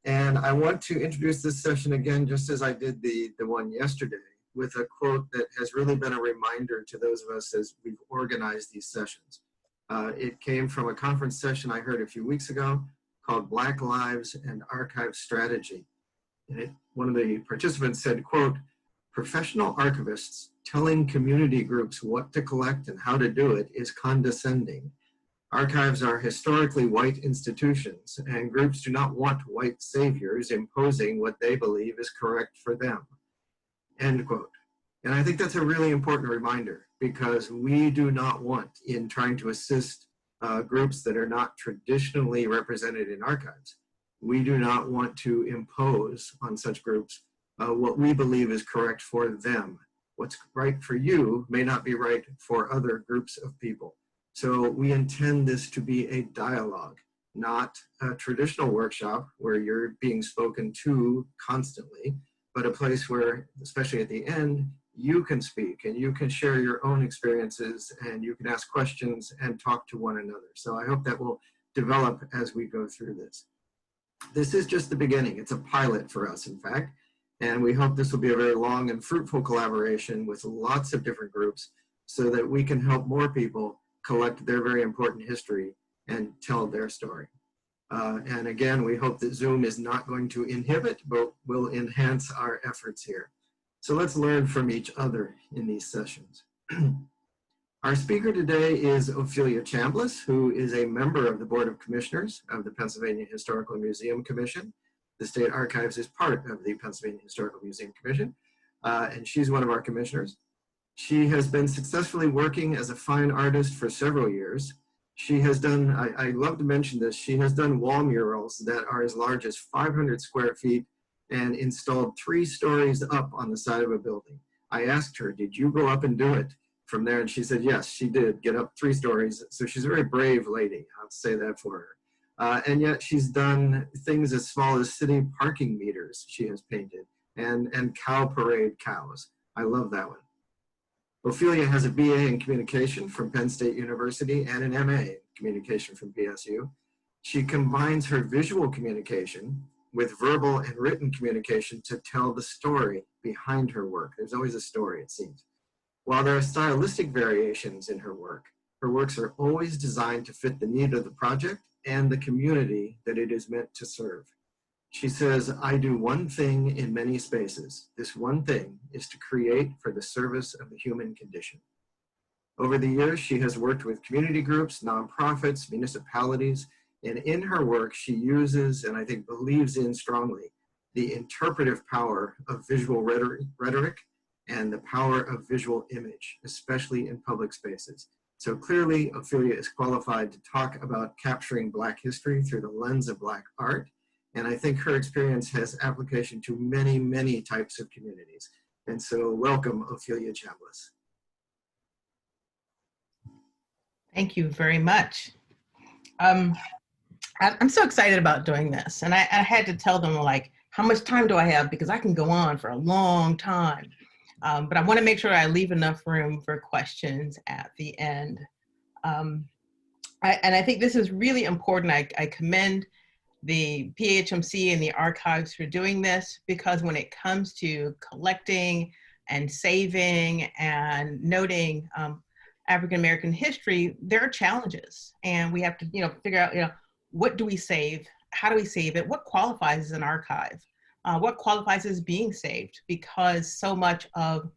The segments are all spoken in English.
And I want to introduce this session again, just as I did the one yesterday, with a quote that has really been a reminder to those of us as we've organized these sessions. It came from a conference session I heard a few weeks ago called Black Lives and Archive Strategy. And one of the participants said, quote, "Professional archivists telling community groups what to collect and how to do it is condescending. Archives are historically white institutions, and groups do not want white saviors imposing what they believe is correct for them." End quote. And I think that's a really important reminder, because we do not want, in trying to assist groups that are not traditionally represented in archives, we do not want to impose on such groups what we believe is correct for them. What's right for you may not be right for other groups of people. So we intend this to be a dialogue, not a traditional workshop where you're being spoken to constantly, but a place where, especially at the end, you can speak and you can share your own experiences and you can ask questions and talk to one another. So I hope that will develop as we go through this. This is just the beginning. It's a pilot for us, in fact, and we hope this will be a very long and fruitful collaboration with lots of different groups so that we can help more people collect their very important history and tell their story. And again, we hope that Zoom is not going to inhibit, but will enhance our efforts here. So let's learn from each other in these sessions. Our speaker today is Ophelia Chambliss, who is a member of the Board of Commissioners of the Pennsylvania Historical Museum Commission. The State Archives is part of the Pennsylvania Historical Museum Commission, and she's one of our commissioners. She has been successfully working as a fine artist for several years. She has done, I love to mention this, she has done wall murals that are as large as 500 square feet and installed 3 stories up on the side of a building. I asked her, did you go up and do it from there? And she said, yes, she did get up 3 stories. So she's a very brave lady, I'll say that for her. And yet she's done things as small as city parking meters she has painted, and cow parade cows. I love that one. Ophelia has a BA in communication from Penn State University and an MA in communication from PSU. She combines her visual communication with verbal and written communication to tell the story behind her work. There's always a story, it seems. While there are stylistic variations in her works are always designed to fit the need of the project and the community that it is meant to serve. She says, "I do one thing in many spaces. This one thing is to create for the service of the human condition." Over the years, she has worked with community groups, nonprofits, municipalities, and in her work, she uses, and I think believes in strongly, the interpretive power of visual rhetoric and the power of visual image, especially in public spaces. So clearly, Ophelia is qualified to talk about capturing Black history through the lens of Black art. And I think her experience has application to many, many types of communities. And so welcome, Ophelia Chambliss. Thank you very much. I'm so excited about doing this. And I had to tell them, like, how much time do I have? Because I can go on for a long time. But I want to make sure I leave enough room for questions at the end. And I think this is really important. I commend the PHMC and the archives for doing this, because when it comes to collecting and saving and noting African-American history, there are challenges, and we have to, figure out, what do we save? How do we save it? What qualifies as an archive? What qualifies as being saved? Because so much of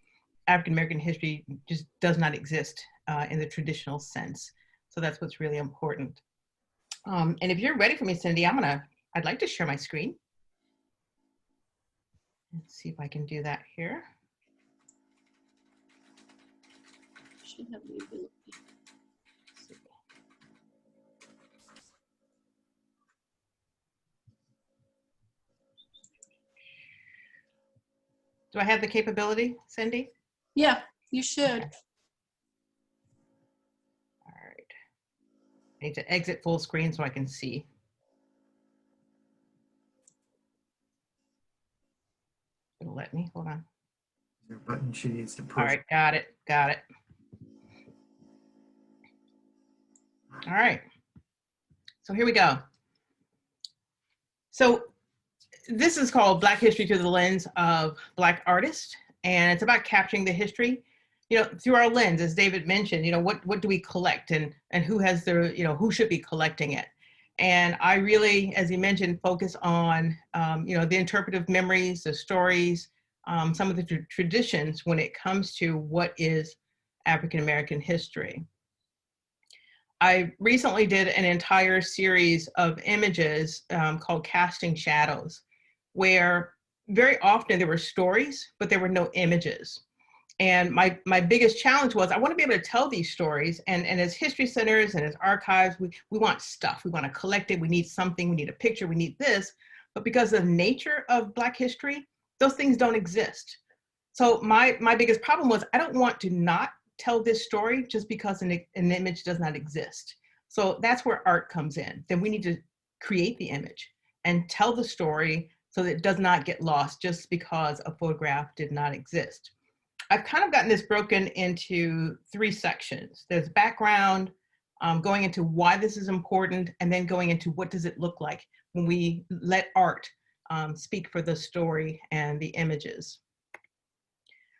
African-American history just does not exist in the traditional sense. So that's what's really important. And if you're ready for me, Cindy, I'd like to share my screen. Let's see if I can do that here. Should have the ability. Do I have the capability, Cindy? Yeah, you should. Okay. All right. I need to exit full screen so I can see. It'll let me, hold on. There's a button she needs to push. All right, got it. All right, so here we go. So this is called Black History Through the Lens of Black Artists, and it's about capturing the history, through our lens, as David mentioned. What do we collect, and who has the, who should be collecting it? And I really, as he mentioned, focus on, the interpretive memories, the stories, some of the traditions when it comes to what is African American history. I recently did an entire series of images called Casting Shadows, where very often there were stories, but there were no images. And my biggest challenge was I want to be able to tell these stories. And as history centers and as archives, we want stuff. We want to collect it. We need something. We need a picture. We need this. But because of the nature of Black history, those things don't exist. So my biggest problem was I don't want to not tell this story just because an image does not exist. So that's where art comes in. Then we need to create the image and tell the story so that it does not get lost just because a photograph did not exist. I've kind of gotten this broken into 3 sections. There's background, going into why this is important, and then going into what does it look like when we let art speak for the story and the images.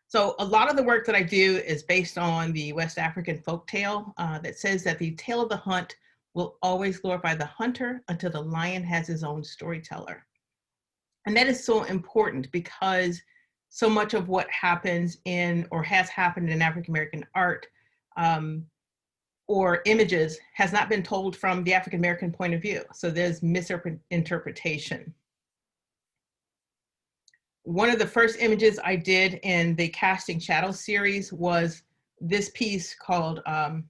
So a lot of the work that I do is based on the West African folktale that says that the tale of the hunt will always glorify the hunter until the lion has his own storyteller. And that is so important because so much of what happens in or has happened in African American art or images has not been told from the African American point of view. So there's misinterpretation. One of the first images I did in the Casting Shadows series was this piece called kind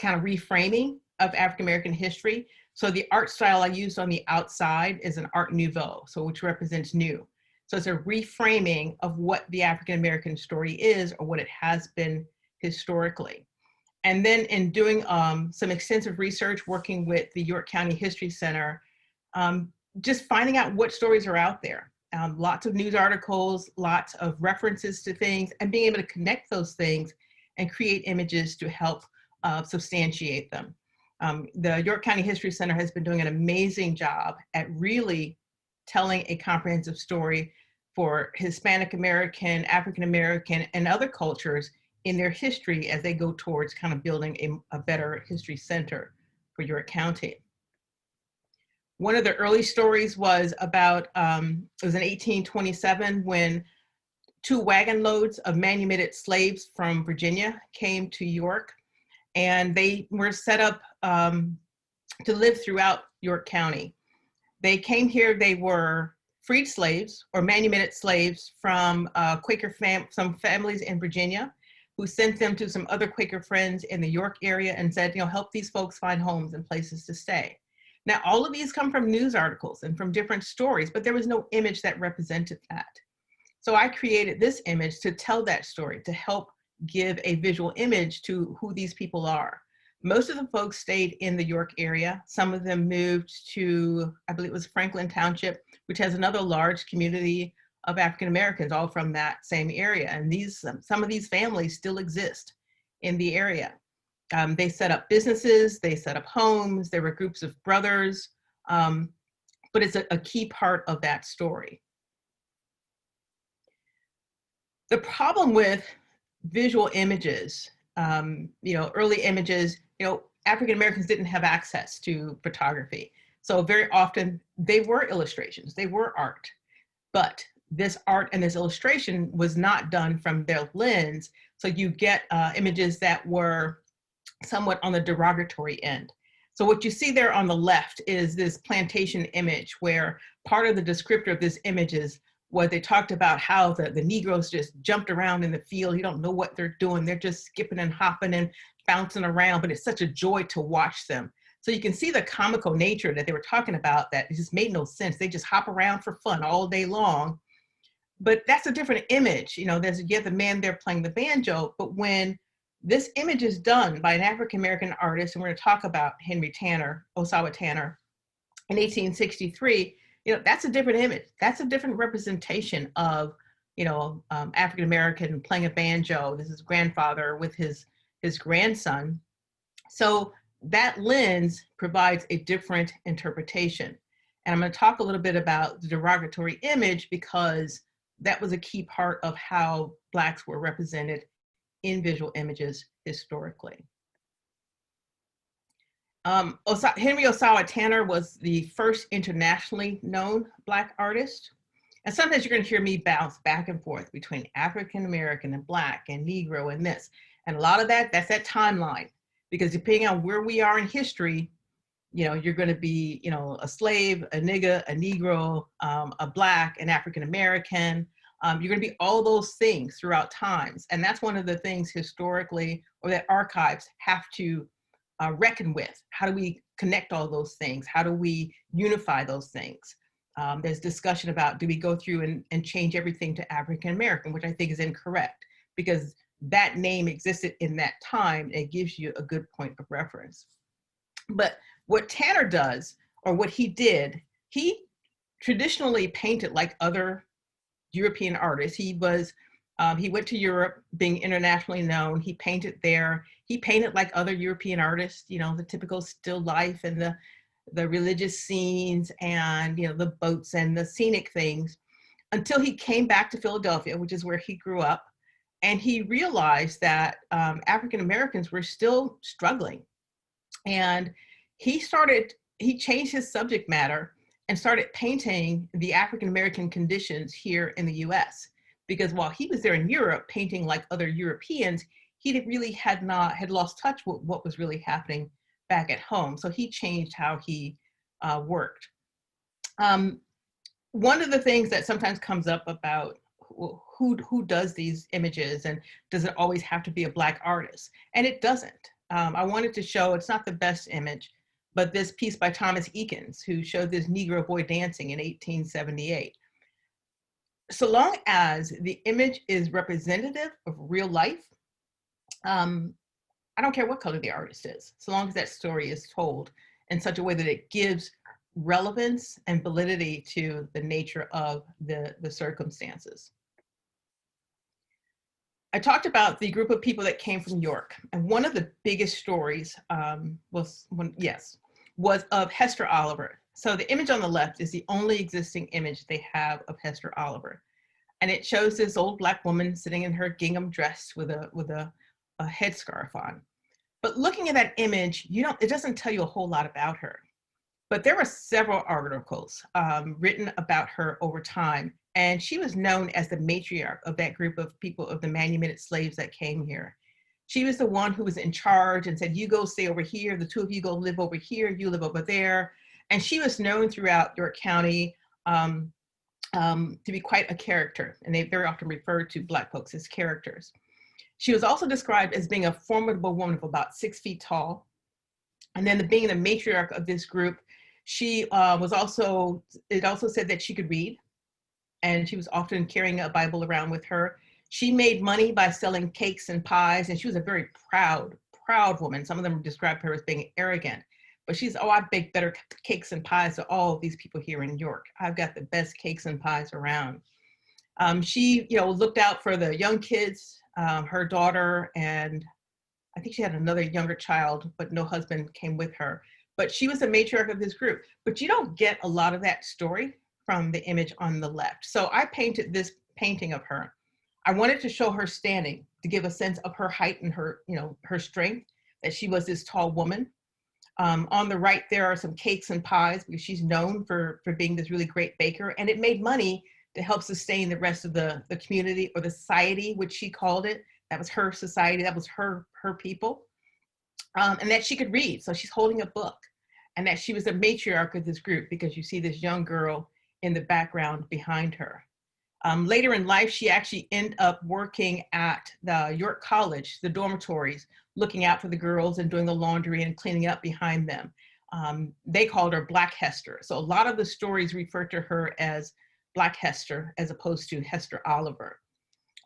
of reframing of African American history. So the art style I used on the outside is an Art Nouveau, so which represents new. So it's a reframing of what the African American story is or what it has been historically. And then in doing some extensive research working with the York County History Center, just finding out what stories are out there. Lots of news articles, lots of references to things, and being able to connect those things and create images to help substantiate them. The York County History Center has been doing an amazing job at really telling a comprehensive story for Hispanic American, African American, and other cultures in their history as they go towards kind of building a better history center for York County. One of the early stories was about, it was in 1827 when 2 wagon loads of manumitted slaves from Virginia came to York, and they were set up to live throughout York County. They came here, they were freed slaves or manumitted slaves from some families in Virginia who sent them to some other Quaker friends in the York area and said, help these folks find homes and places to stay. Now, all of these come from news articles and from different stories, but there was no image that represented that. So I created this image to tell that story, to help give a visual image to who these people are. Most of the folks stayed in the York area. Some of them moved to, I believe it was Franklin Township, which has another large community of African Americans, all from that same area. And some of these families still exist in the area. They set up businesses, they set up homes, there were groups of brothers, but it's a key part of that story. The problem with visual images, early images, African Americans didn't have access to photography. So very often they were illustrations, they were art, but this art and this illustration was not done from their lens. So you get images that were somewhat on the derogatory end. So what you see there on the left is this plantation image where part of the descriptor of this image is what they talked about how the Negroes just jumped around in the field. You don't know what they're doing. They're just skipping and hopping and bouncing around, but it's such a joy to watch them. So you can see the comical nature that they were talking about, that it just made no sense. They just hop around for fun all day long. But that's a different image. You have the man there playing the banjo, but when this image is done by an African-American artist, and we're going to talk about Henry Tanner, Osawa Tanner, in 1863, that's a different image. That's a different representation of, African-American playing a banjo. This is grandfather with his grandson. So that lens provides a different interpretation. And I'm going to talk a little bit about the derogatory image because that was a key part of how Blacks were represented in visual images historically. Henry Ossawa Tanner was the first internationally known Black artist. And sometimes you're going to hear me bounce back and forth between African American and Black and Negro and this. And a lot of that's that timeline, because depending on where we are in history, you know, you're going to be, you know, a slave, a nigger, a Negro, a Black, an African American. You're going to be all those things throughout times. And that's one of the things historically, or that archives have to reckon with. How do we connect all those things? How do we unify those things? There's discussion about, do we go through and change everything to African American, which I think is incorrect, because that name existed in that time. It gives you a good point of reference. But what Tanner does, or what he did, he traditionally painted like other European artists. He went to Europe, being internationally known. He painted there. He painted like other European artists, you know, the typical still life and the religious scenes and, you know, the boats and the scenic things, until he came back to Philadelphia, which is where he grew up. And he realized that African Americans were still struggling. And he changed his subject matter and started painting the African American conditions here in the US. Because while he was there in Europe painting like other Europeans, he had lost touch with what was really happening back at home. So he changed how he worked. One of the things that sometimes comes up about who does these images, and does it always have to be a Black artist? And it doesn't. I wanted to show, it's not the best image, but this piece by Thomas Eakins, who showed this Negro boy dancing in 1878. So long as the image is representative of real life, I don't care what color the artist is, so long as that story is told in such a way that it gives relevance and validity to the nature of the circumstances. I talked about the group of people that came from York, and one of the biggest stories was of Hester Oliver. So the image on the left is the only existing image they have of Hester Oliver. And it shows this old Black woman sitting in her gingham dress with a headscarf on. But looking at that image, it doesn't tell you a whole lot about her. But there were several articles written about her over time. And she was known as the matriarch of that group of people, of the manumitted slaves that came here. She was the one who was in charge and said, you go stay over here, the two of you go live over here, you live over there. And she was known throughout York County to be quite a character. And they very often referred to Black folks as characters. She was also described as being a formidable woman of about 6 feet tall. And then being the matriarch of this group, she it also said that she could read, and she was often carrying a Bible around with her. She made money by selling cakes and pies, and she was a very proud woman. Some of them described her as being arrogant, but she's, I bake better cakes and pies than all of these people here in York. I've got the best cakes and pies around. She, looked out for the young kids, her daughter, and I think she had another younger child, but no husband came with her. But she was the matriarch of this group. But you don't get a lot of that story from the image on the left. So I painted this painting of her. I wanted to show her standing to give a sense of her height and her, her strength, that she was this tall woman. On the right, there are some cakes and pies, because she's known for being this really great baker. And it made money to help sustain the rest of the community, or the society, which she called it. That was her society, that was her people. And that she could read, so she's holding a book. And that she was the matriarch of this group, because you see this young girl in the background behind her. Later in life, she actually ended up working at the York College, the dormitories, looking out for the girls and doing the laundry and cleaning up behind them. They called her Black Hester. So a lot of the stories refer to her as Black Hester, as opposed to Hester Oliver.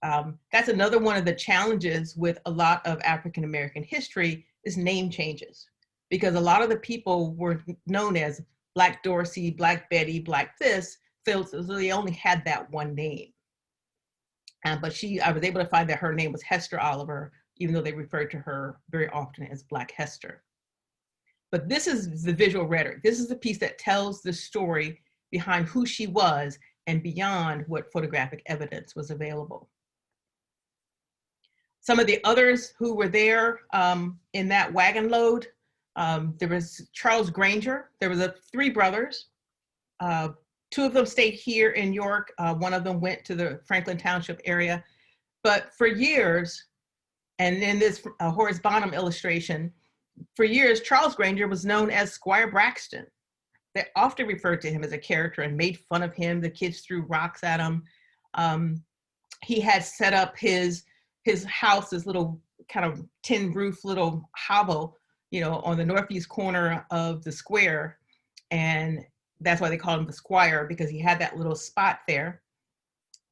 That's another one of the challenges with a lot of African-American history, is name changes. Because a lot of the people were known as Black Dorsey, Black Betty, Black this, so they only had that one name. But I was able to find that her name was Hester Oliver, even though they referred to her very often as Black Hester. But this is the visual rhetoric. This is the piece that tells the story behind who she was and beyond what photographic evidence was available. Some of the others who were there in that wagon load, there was Charles Granger. There was three brothers. Two of them stayed here in York. One of them went to the Franklin Township area. But for years, and in this Horace Bonham illustration, for years, Charles Granger was known as Squire Braxton. They often referred to him as a character and made fun of him. The kids threw rocks at him. He had set up his house, this little kind of tin roof little hovel, you know, on the northeast corner of the square. And that's why they called him the Squire, because he had that little spot there.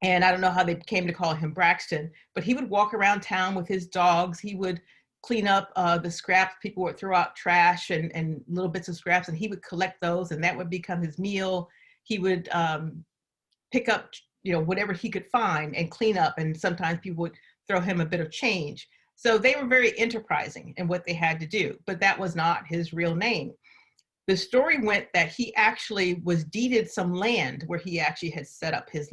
And I don't know how they came to call him Braxton, but he would walk around town with his dogs. He would clean up the scraps. People would throw out trash and little bits of scraps, and he would collect those, and that would become his meal. He would pick up, you know, whatever he could find and clean up, and sometimes people would throw him a bit of change. So they were very enterprising in what they had to do, but that was not his real name. The story went that he actually was deeded some land where he actually had set up his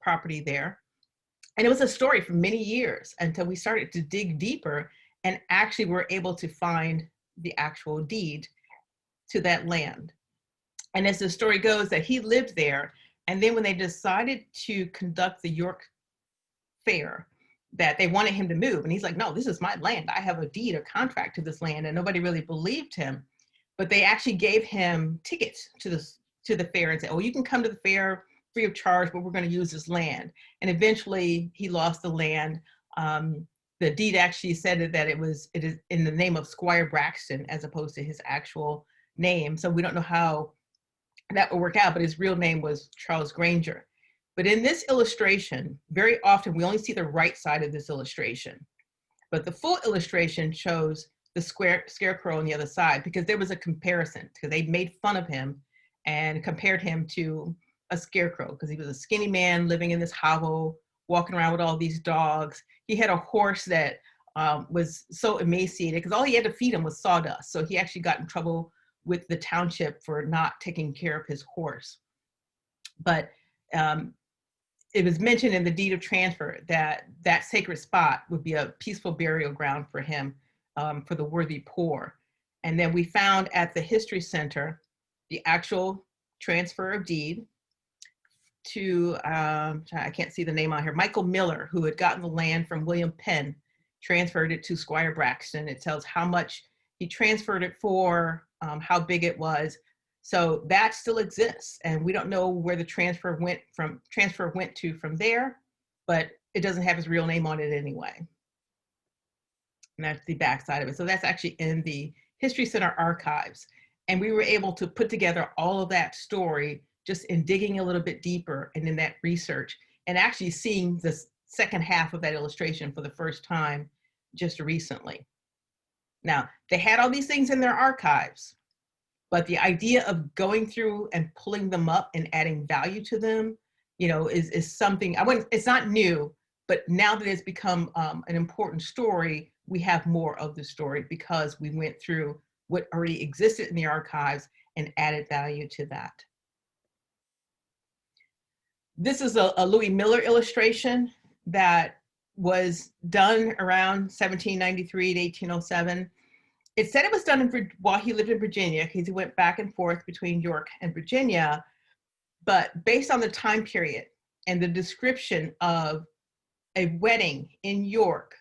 property there. And it was a story for many years until we started to dig deeper and actually were able to find the actual deed to that land. And as the story goes, that he lived there, and then when they decided to conduct the York Fair, that they wanted him to move, and he's like, no, this is my land. I have a deed, a contract to this land, and nobody really believed him. But they actually gave him tickets to the fair and said, oh, you can come to the fair free of charge, but we're going to use this land. And eventually he lost the land. The deed actually said that it is in the name of Squire Braxton as opposed to his actual name. So we don't know how that would work out, but his real name was Charles Granger. But in this illustration, very often we only see the right side of this illustration, but the full illustration shows the scarecrow on the other side, because there was a comparison, because they made fun of him and compared him to a scarecrow, because he was a skinny man living in this hovel, walking around with all these dogs. He had a horse that was so emaciated, because all he had to feed him was sawdust. So he actually got in trouble with the township for not taking care of his horse. But it was mentioned in the deed of transfer that that sacred spot would be a peaceful burial ground for him, for the worthy poor. And then we found at the History Center the actual transfer of deed to, I can't see the name on here, Michael Miller, who had gotten the land from William Penn, transferred it to Squire Braxton. It tells how much he transferred it for, how big it was. So that still exists, and we don't know where the transfer went to from there, but it doesn't have his real name on it anyway. And that's the backside of it. So that's actually in the History Center archives. And we were able to put together all of that story just in digging a little bit deeper and in that research, and actually seeing the second half of that illustration for the first time just recently. Now, they had all these things in their archives, but the idea of going through and pulling them up and adding value to them, you know, is something, it's not new, but now that it's become an important story, we have more of the story because we went through what already existed in the archives and added value to that. This is a Louis Miller illustration that was done around 1793 to 1807. It said it was done while he lived in Virginia, because he went back and forth between York and Virginia. But based on the time period and the description of a wedding in York,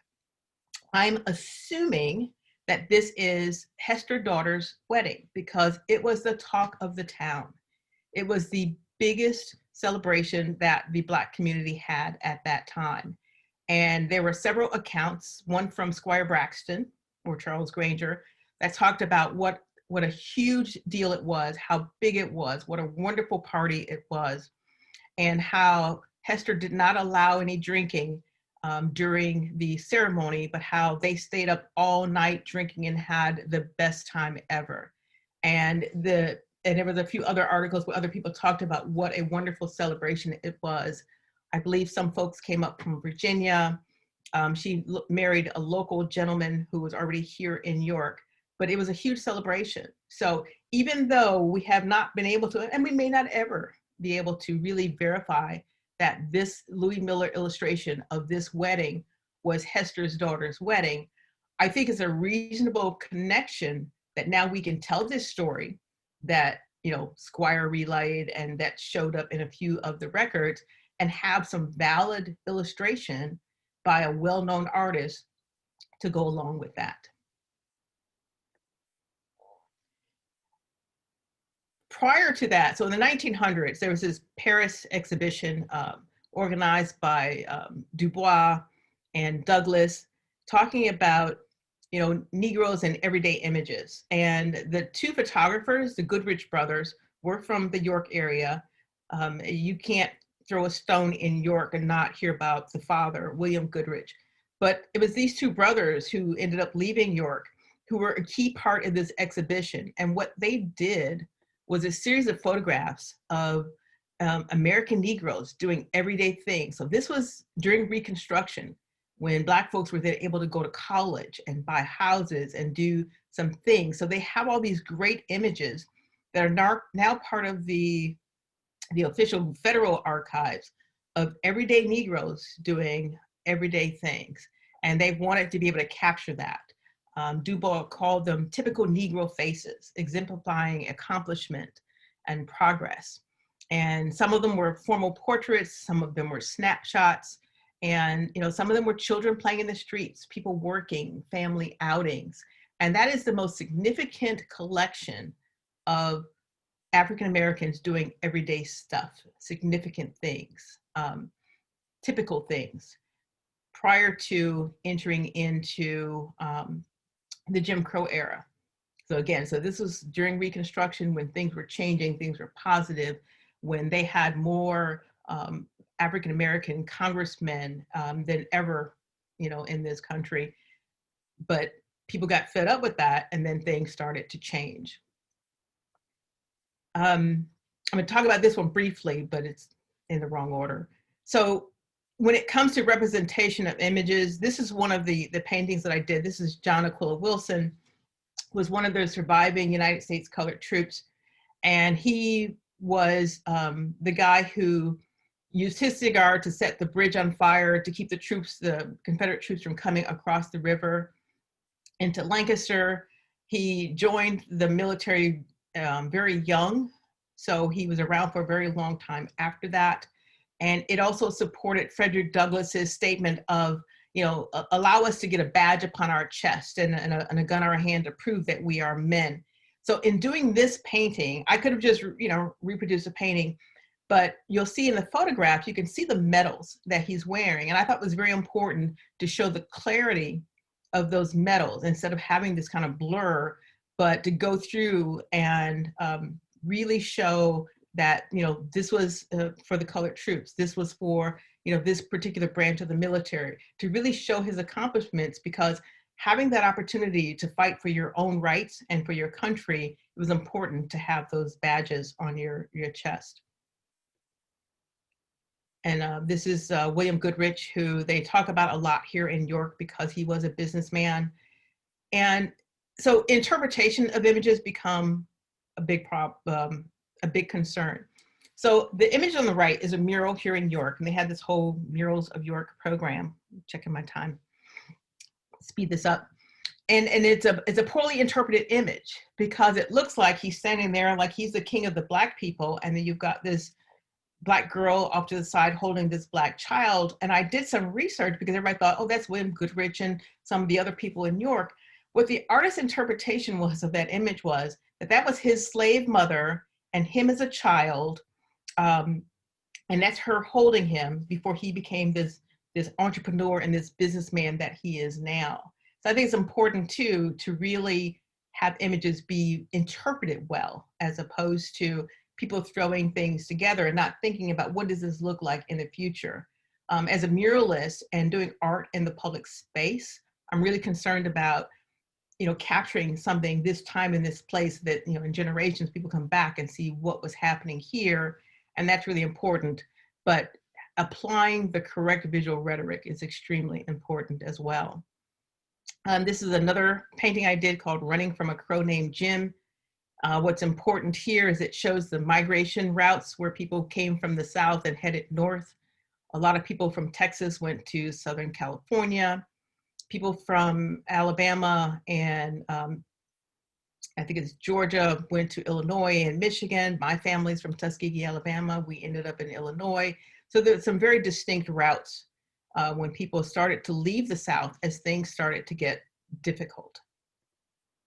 I'm assuming that this is Hester daughter's wedding, because it was the talk of the town. It was the biggest celebration that the Black community had at that time. And there were several accounts, one from Squire Braxton or Charles Granger, that talked about what a huge deal it was, how big it was, what a wonderful party it was, and how Hester did not allow any drinking during the ceremony, but how they stayed up all night drinking and had the best time ever. And there was a few other articles where other people talked about what a wonderful celebration it was. I believe some folks came up from Virginia. She married a local gentleman who was already here in York, but it was a huge celebration. So even though we have not been able to, and we may not ever be able to really verify that this Louis Miller illustration of this wedding was Hester's daughter's wedding, I think it's a reasonable connection that now we can tell this story that, you know, Squire relayed and that showed up in a few of the records, and have some valid illustration by a well-known artist to go along with that. Prior to that, so in the 1900s, there was this Paris exhibition organized by Dubois and Douglas, talking about, you know, Negroes and everyday images. And the two photographers, the Goodrich brothers, were from the York area. You can't throw a stone in York and not hear about the father, William Goodrich. But it was these two brothers who ended up leaving York, who were a key part of this exhibition. And what they did was a series of photographs of American Negroes doing everyday things. So this was during Reconstruction, when Black folks were then able to go to college and buy houses and do some things. So they have all these great images that are now part of the official federal archives of everyday Negroes doing everyday things. And they wanted to be able to capture that. Dubois called them typical Negro faces, exemplifying accomplishment and progress. And some of them were formal portraits, some of them were snapshots, and, you know, some of them were children playing in the streets, people working, family outings. And that is the most significant collection of African Americans doing everyday stuff, significant things, typical things, prior to entering into the Jim Crow era. So again, so this was during Reconstruction, when things were changing, things were positive, when they had more African American congressmen than ever, you know, in this country. But people got fed up with that, and then things started to change. I'm going to talk about this one briefly, but it's in the wrong order. So when it comes to representation of images, this is one of the paintings that I did. This is John Aquila Wilson, who was one of the surviving United States colored troops. And he was the guy who used his cigar to set the bridge on fire to keep the troops, the Confederate troops, from coming across the river into Lancaster. He joined the military very young, so he was around for a very long time after that. And it also supported Frederick Douglass's statement of, you know, allow us to get a badge upon our chest and a gun in our hand to prove that we are men. So in doing this painting, I could have just, you know, reproduced a painting, but you'll see in the photograph, you can see the medals that he's wearing. And I thought it was very important to show the clarity of those medals instead of having this kind of blur, but to go through and really show that, you know, this was for the colored troops. This was for, you know, this particular branch of the military, to really show his accomplishments, because having that opportunity to fight for your own rights and for your country, it was important to have those badges on your chest. And this is William Goodrich, who they talk about a lot here in York because he was a businessman. And so interpretation of images become a big problem, a big concern. So the image on the right is a mural here in York, and they had this whole Murals of York program. Checking my time, speed this up. And it's a poorly interpreted image, because it looks like he's standing there like he's the king of the Black people, and then you've got this Black girl off to the side holding this Black child. And I did some research because everybody thought, oh, that's William Goodrich and some of the other people in York. What the artist's interpretation was of that image was that that was his slave mother and him as a child, and that's her holding him before he became this entrepreneur and this businessman that he is now. So I think it's important too to really have images be interpreted well, as opposed to people throwing things together and not thinking about what does this look like in the future. As a muralist and doing art in the public space, I'm really concerned about, you know, capturing something this time in this place that, you know, in generations people come back and see what was happening here, and that's really important. But applying the correct visual rhetoric is extremely important as well. This is another painting I did called Running from a Crow Named Jim. What's important here is it shows the migration routes where people came from the South and headed north. A lot of people from Texas went to Southern California. People from Alabama and I think it's Georgia went to Illinois and Michigan. My family's from Tuskegee, Alabama. We ended up in Illinois. So there's some very distinct routes when people started to leave the South as things started to get difficult.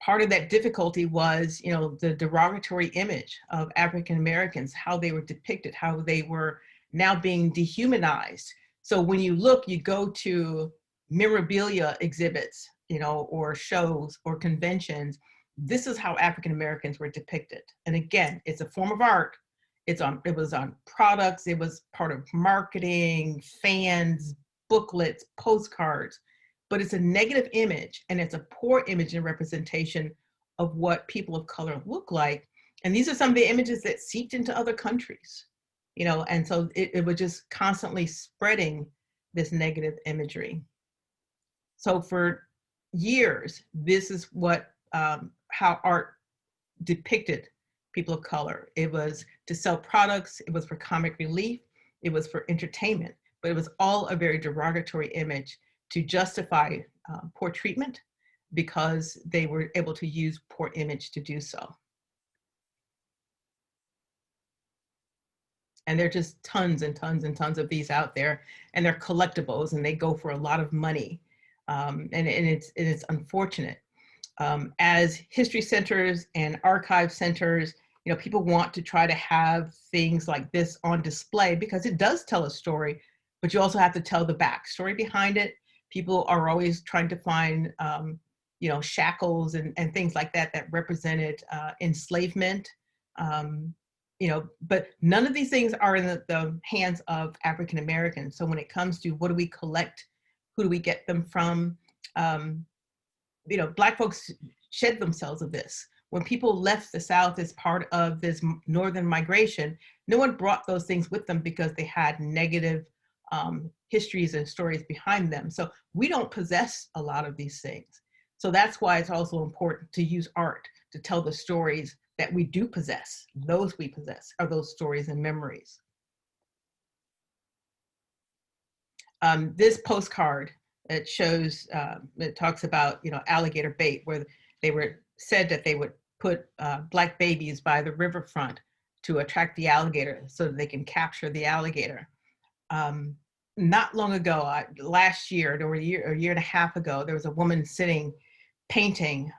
Part of that difficulty was, you know, the derogatory image of African Americans, how they were depicted, how they were now being dehumanized. So when you look, you go to memorabilia exhibits, you know, or shows or conventions, this is how African Americans were depicted. And again, it's a form of art. It was on products, it was part of marketing, fans, booklets, postcards, but it's a negative image and it's a poor image and representation of what people of color look like. And these are some of the images that seeped into other countries, you know, and so it was just constantly spreading this negative imagery. So for years, this is what, how art depicted people of color. It was to sell products, it was for comic relief, it was for entertainment, but it was all a very derogatory image to justify poor treatment because they were able to use poor image to do so. And there are just tons and tons and tons of these out there, and they're collectibles and they go for a lot of money. And it's unfortunate. As history centers and archive centers, you know, people want to try to have things like this on display because it does tell a story, but you also have to tell the backstory behind it. People are always trying to find, you know, shackles and things like that that represented enslavement, you know, but none of these things are in the hands of African Americans. So when it comes to what do we collect, who do we get them from, you know, Black folks shed themselves of this. When people left the South as part of this northern migration, no one brought those things with them because they had negative histories and stories behind them. So we don't possess a lot of these things. So that's why it's also important to use art to tell the stories that we do possess. Those we possess are those stories and memories. This postcard, it shows, it talks about, you know, alligator bait, where they were said that they would put Black babies by the riverfront to attract the alligator so that they can capture the alligator. Not long ago, last year, or a year and a half ago, there was a woman sitting painting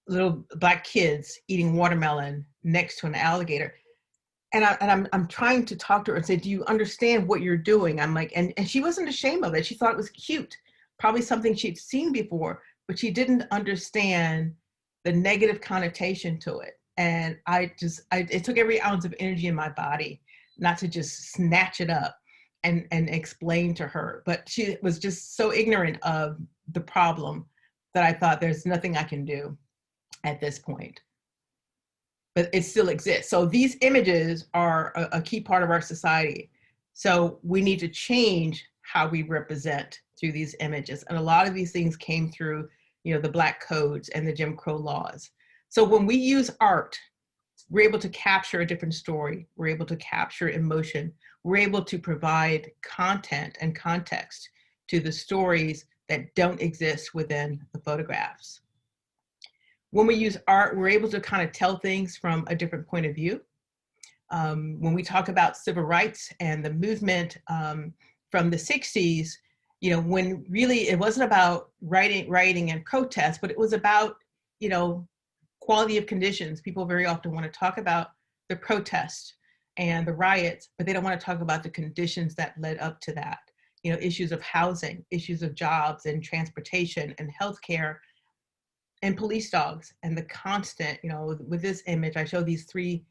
little Black kids eating watermelon next to an alligator. And I'm trying to talk to her and say, do you understand what you're doing? I'm like, and she wasn't ashamed of it. She thought it was cute, probably something she'd seen before, but she didn't understand the negative connotation to it. And it took every ounce of energy in my body not to just snatch it up and explain to her. But she was just so ignorant of the problem that I thought there's nothing I can do at this point. But it still exists. So these images are a key part of our society. So we need to change how we represent through these images. And a lot of these things came through, you know, the Black codes and the Jim Crow laws. So when we use art, we're able to capture a different story. We're able to capture emotion. We're able to provide content and context to the stories that don't exist within the photographs. When we use art, we're able to kind of tell things from a different point of view. When we talk about civil rights and the movement from the 60s, you know, when really it wasn't about rioting and protest, but it was about, you know, quality of conditions. People very often want to talk about the protest and the riots, but they don't want to talk about the conditions that led up to that. You know, issues of housing, issues of jobs and transportation and healthcare, and police dogs, and the constant, you know, with this image, I show these 3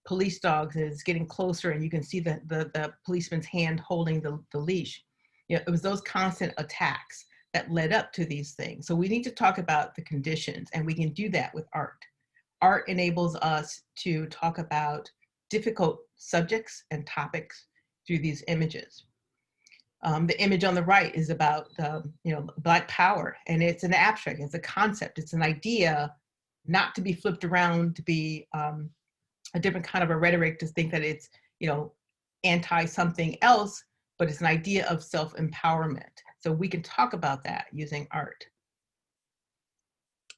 police dogs, and it's getting closer, and you can see the policeman's hand holding the leash. You know, it was those constant attacks that led up to these things. So we need to talk about the conditions, and we can do that with art. Art enables us to talk about difficult subjects and topics through these images. The image on the right is about, Black power, and it's an abstract, it's a concept, it's an idea, not to be flipped around to be a different kind of a rhetoric to think that it's, anti something else, but it's an idea of self-empowerment. So we can talk about that using art.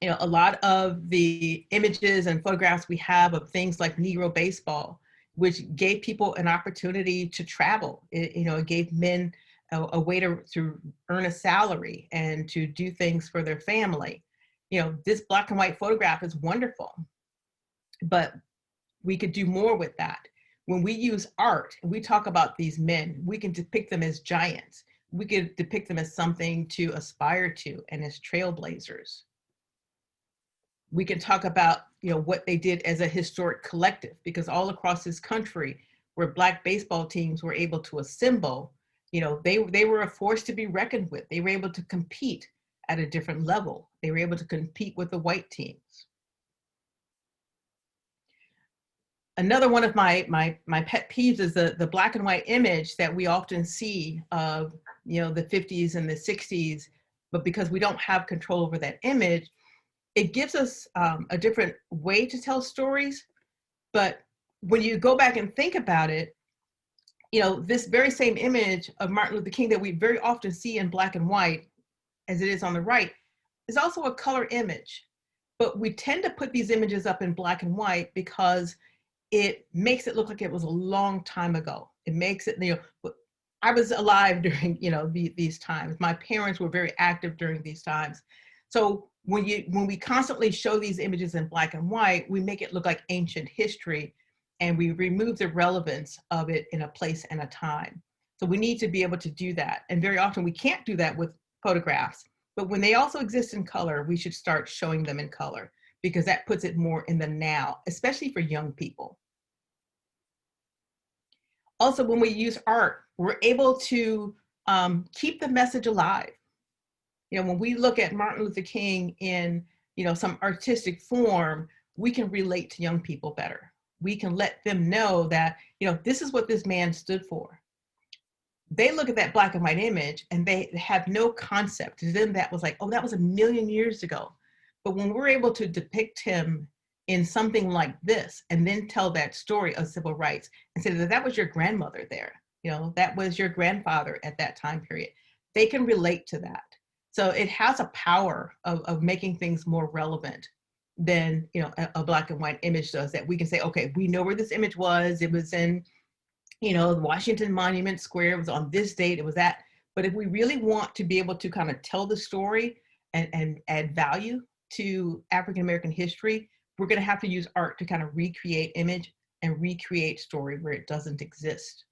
A lot of the images and photographs we have of things like Negro baseball, which gave people an opportunity to travel. It gave men a way to earn a salary and to do things for their family. This black and white photograph is wonderful, but we could do more with that. When we use art and we talk about these men, we can depict them as giants. We could depict them as something to aspire to and as trailblazers. We can talk about what they did as a historic collective, because all across this country where Black baseball teams were able to assemble, they were a force to be reckoned with. They were able to compete at a different level. They were able to compete with the white teams. Another one of my pet peeves is the black and white image that we often see of the 50s and the 60s, but because we don't have control over that image, it gives us a different way to tell stories. But when you go back and think about it, this very same image of Martin Luther King that we very often see in black and white, as it is on the right, is also a color image. But we tend to put these images up in black and white because it makes it look like it was a long time ago. It makes it, I was alive during, these times. My parents were very active during these times. So when we constantly show these images in black and white, we make it look like ancient history, and we remove the relevance of it in a place and a time. So we need to be able to do that. And very often we can't do that with photographs, but when they also exist in color, we should start showing them in color, because that puts it more in the now, especially for young people. Also, when we use art, we're able to keep the message alive. When we look at Martin Luther King in, some artistic form, we can relate to young people better. We can let them know that, this is what this man stood for. They look at that black and white image and they have no concept. To them, that was like, oh, that was 1,000,000 years ago. But when we're able to depict him in something like this, and then tell that story of civil rights and say that that was your grandmother there, that was your grandfather at that time period, they can relate to that. So it has a power of making things more relevant than a black and white image does, that we can say, okay, we know where this image was. It was in, Washington Monument Square. It was on this date. It was that. But if we really want to be able to kind of tell the story and add value to African-American history, we're going to have to use art to kind of recreate image and recreate story where it doesn't exist.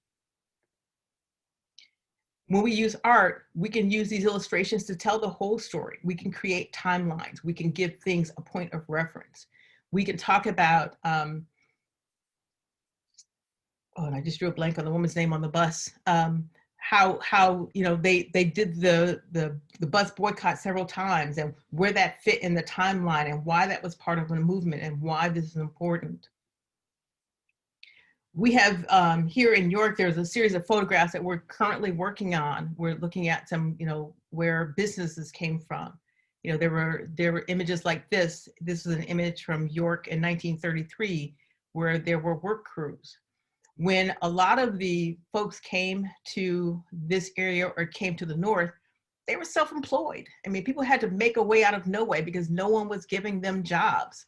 When we use art, we can use these illustrations to tell the whole story. We can create timelines. We can give things a point of reference. We can talk about, and I just drew a blank on the woman's name on the bus, how they did the bus boycott several times, and where that fit in the timeline, and why that was part of a movement, and why this is important. We have here in York, there's a series of photographs that we're currently working on. We're looking at some, where businesses came from. There were images like this. This is an image from York in 1933, where there were work crews. When a lot of the folks came to this area or came to the north, they were self-employed. I mean, people had to make a way out of no way because no one was giving them jobs.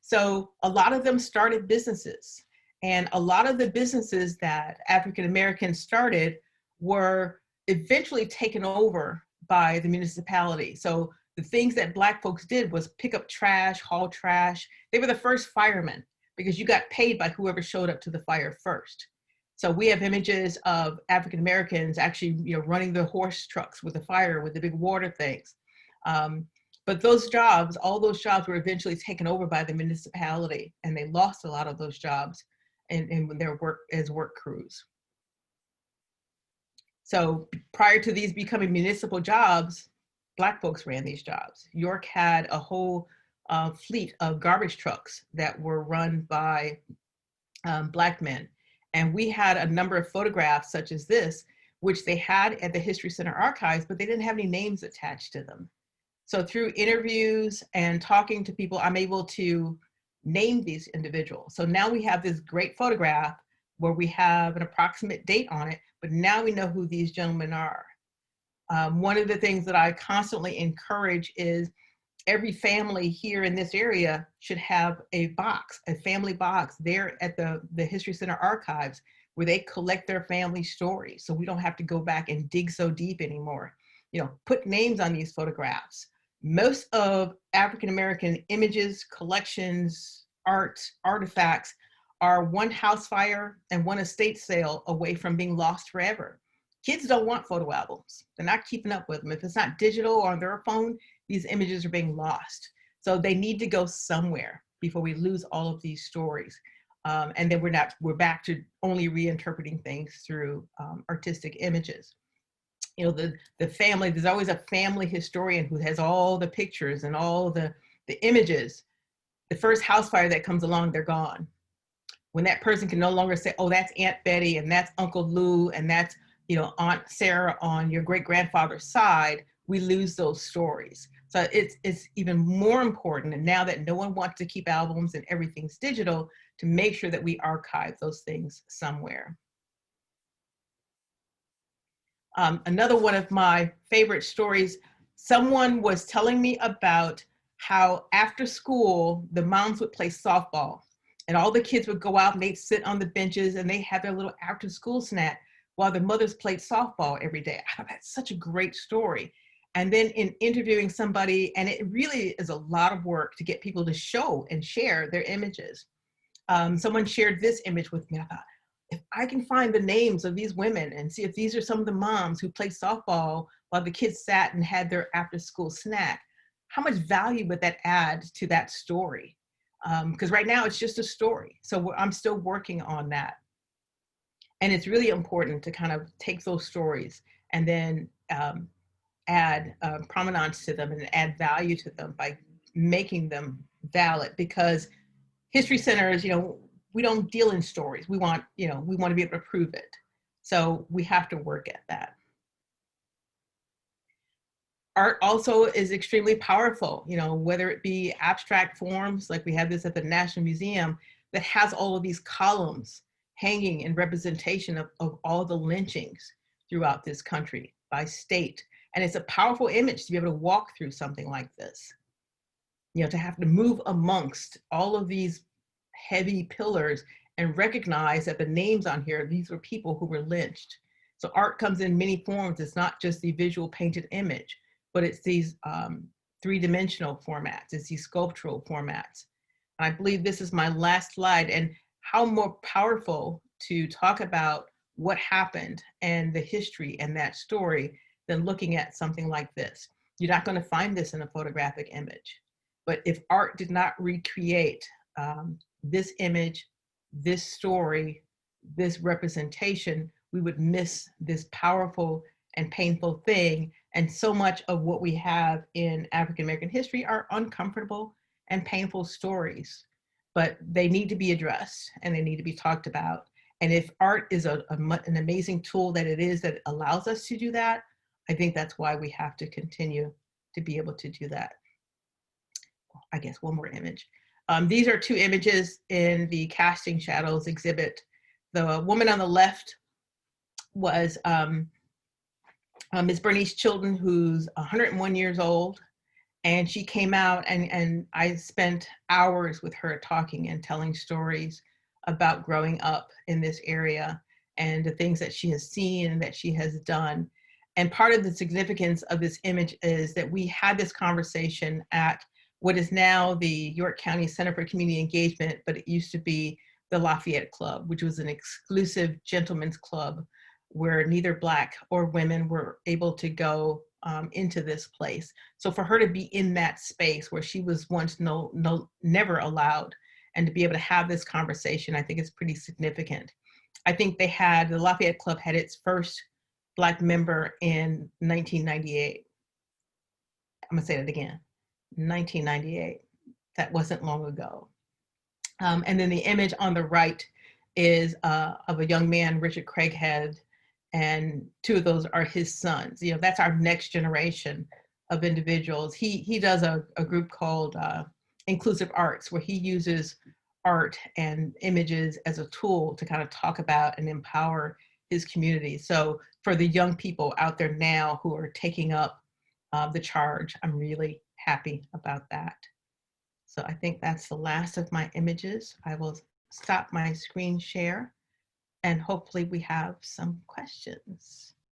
So a lot of them started businesses. And a lot of the businesses that African Americans started were eventually taken over by the municipality. So the things that Black folks did was pick up trash, haul trash. They were the first firemen, because you got paid by whoever showed up to the fire first. So we have images of African Americans actually, running the horse trucks with the fire, with the big water things. But those jobs, all those jobs were eventually taken over by the municipality, and they lost a lot of those jobs in their work as work crews. So prior to these becoming municipal jobs, Black folks ran these jobs. York had a whole fleet of garbage trucks that were run by Black men. And we had a number of photographs such as this, which they had at the History Center archives, but they didn't have any names attached to them. So through interviews and talking to people, I'm able to name these individuals. So now we have this great photograph where we have an approximate date on it, but now we know who these gentlemen are. One of the things that I constantly encourage is every family here in this area should have a box, a family box there at the History Center archives where they collect their family stories. So we don't have to go back and dig so deep anymore. You know, put names on these photographs. Most of African-American images, collections, art, artifacts are one house fire and one estate sale away from being lost forever. Kids don't want photo albums. They're not keeping up with them. If it's not digital or on their phone, these images are being lost. So they need to go somewhere before we lose all of these stories. And then we're back to only reinterpreting things through artistic images. You know, the family, there's always a family historian who has all the pictures and all the images. The first house fire that comes along, they're gone. When that person can no longer say, oh, that's Aunt Betty and that's Uncle Lou and that's, you know, Aunt Sarah on your great grandfather's side, we lose those stories. So it's even more important, and now that no one wants to keep albums and everything's digital, to make sure that we archive those things somewhere. Another one of my favorite stories, someone was telling me about how after school, the moms would play softball and all the kids would go out and they'd sit on the benches and they had their little after school snack while their mothers played softball every day. I thought that's such a great story. And then in interviewing somebody, and it really is a lot of work to get people to show and share their images. Someone shared this image with me. I thought, if I can find the names of these women and see if these are some of the moms who played softball while the kids sat and had their after school snack, how much value would that add to that story? Because right now it's just a story. So I'm still working on that. And it's really important to kind of take those stories and then add provenance to them and add value to them by making them valid, because history centers, you know, we don't deal in stories. We want to be able to prove it. So we have to work at that. Art also is extremely powerful, you know, whether it be abstract forms, like we have this at the National Museum that has all of these columns hanging in representation of all the lynchings throughout this country by state. And it's a powerful image to be able to walk through something like this. You know, to have to move amongst all of these heavy pillars and recognize that the names on here, these were people who were lynched. So art comes in many forms. It's not just the visual painted image, but it's these three-dimensional formats. It's these sculptural formats. And I believe this is my last slide, and how more powerful to talk about what happened and the history and that story than looking at something like this. You're not going to find this in a photographic image. But if art did not recreate this image, this story, this representation, we would miss this powerful and painful thing. And so much of what we have in African-American history are uncomfortable and painful stories, but they need to be addressed and they need to be talked about. And if art is an amazing tool that it is that allows us to do that, I think that's why we have to continue to be able to do that. I guess one more image. These are two images in the Casting Shadows exhibit. The woman on the left was Ms. Bernice Chilton, who's 101 years old. And she came out and I spent hours with her talking and telling stories about growing up in this area and the things that she has seen and that she has done. And part of the significance of this image is that we had this conversation at what is now the York County Center for Community Engagement, but it used to be the Lafayette Club, which was an exclusive gentlemen's club where neither Black or women were able to go into this place. So for her to be in that space where she was once never allowed, and to be able to have this conversation, I think is pretty significant. I think the Lafayette Club had its first Black member in 1998. I'm gonna say that again, 1998. That wasn't long ago. And then the image on the right is of a young man, Richard Craighead, and 2 of those are his sons. You know, that's our next generation of individuals. He does a group called Inclusive Arts, where he uses art and images as a tool to kind of talk about and empower his community. So for the young people out there now who are taking up the charge, I'm really happy about that. So I think that's the last of my images. I will stop my screen share and hopefully we have some questions.